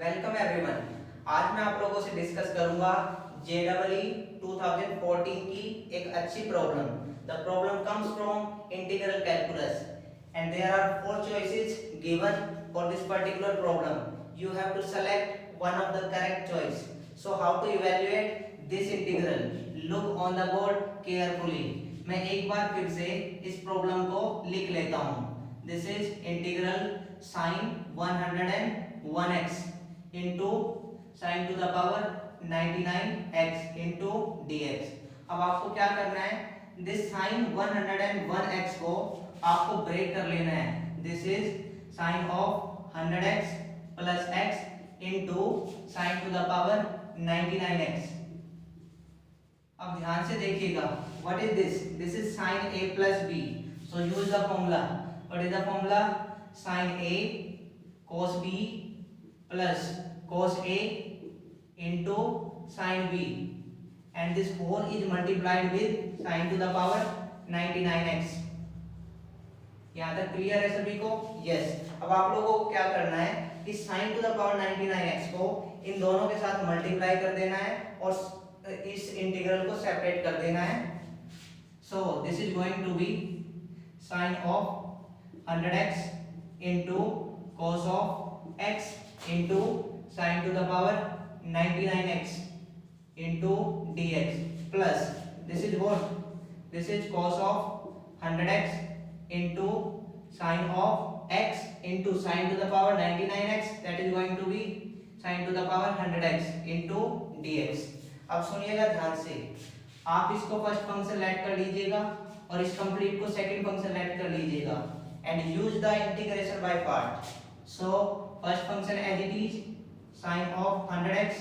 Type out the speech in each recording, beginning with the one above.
Welcome everyone. आज मैं आप लोगों से डिस्कस करूंगा JEE 2014 की एक अच्छी problem. The problem comes from integral calculus and there are four choices given for this particular problem. You have to select one of the correct choice. So how to evaluate this integral? Look on the board carefully. मैं एक बार फिर से इस problem को लिख लेता हूं। This is integral sin 101x into sin to the power 99x into dx। अब आपको क्या करना है, दिस sin 101x को आपको ब्रेक कर लेना है। This is sin of 100x plus x into sin to the power 99x। अब ध्यान से देखिएगा, what is this? This is sin a plus b, so use the formula। What is the formula? sin a cos b plus cos a into sin b, and this whole is multiplied with sin to the power 99x। यहाँ तक clear है सभी को? Yes. अब आप लोगों को क्या करना है, इस sin to the power 99x को इन दोनों के साथ मल्टीप्लाई कर देना है और इस इंटीग्रल को सेपरेट कर देना है। So this is going to be sin of 100x into cos of x into sin to the power 99x into dx plus this is what? This is cos of 100x into sin of x into sin to the power 99x, that is going to be sin to the power 100x into dx। अब सुनिएगा ध्यान से, आप इसको first function let कर लीजिएगा और इस कंप्लीट को सेकंड फंक्शन लेट कर लीजिएगा and use the integration by part. So first function as it is sin of 100x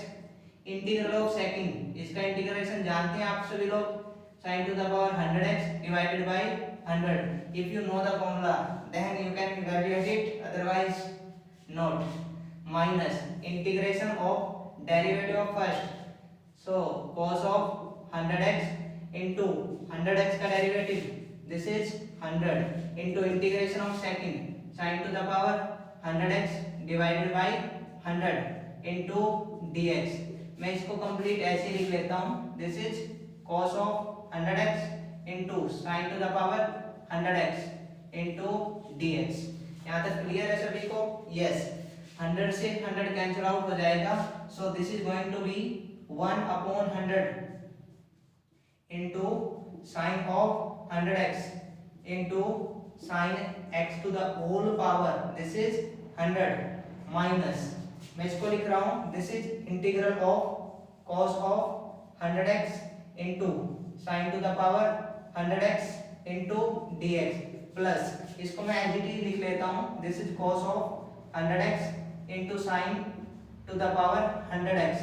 integral of second, इसका इंटीग्रेशन जानते हैं आप सभी लोग, sin to the power 100x divided by 100। if you know the formula then you can evaluate it, otherwise not। minus integration of derivative of first, so cos of 100x into 100x का derivative this is 100 into integration of second sin to the power 100x divided by 100 into dx। मैं इसको complete ऐसे लिख लेता हूं, this is cos of 100x into sin to the power 100x into dx। यहाँ तक clear है सभी को? यस। 100 से 100 कैंसिल आउट हो जाएगा, so this is going to be 1/100 into sin of 100x into sin x to the whole power, this is 100 minus, मैं इसको लिख रहा हूं, this is integral of cos of 100x into sin to the power 100x into dx plus इसको मैं as it is लिख लेता हूं, this is cos of 100x into sin to the power 100x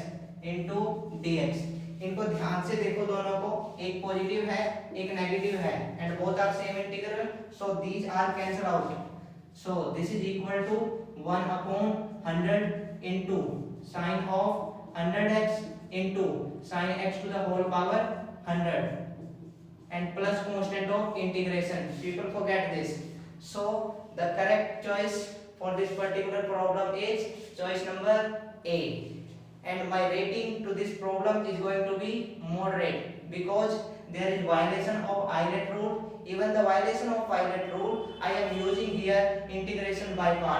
into dx। इनको ध्यान से देखो, दोनों को, एक पॉजिटिव है एक नेगेटिव है and both are same integral, so these are cancel out. So this is equal to 1/100 into sin of 100x into sin x to the whole power 100 and plus constant of integration। People forget this। So the correct choice for this particular problem is choice number A, and my rating to this problem is going to be moderate because there is violation of Euler rule। Even the violation of Euler rule I am using here integration by part।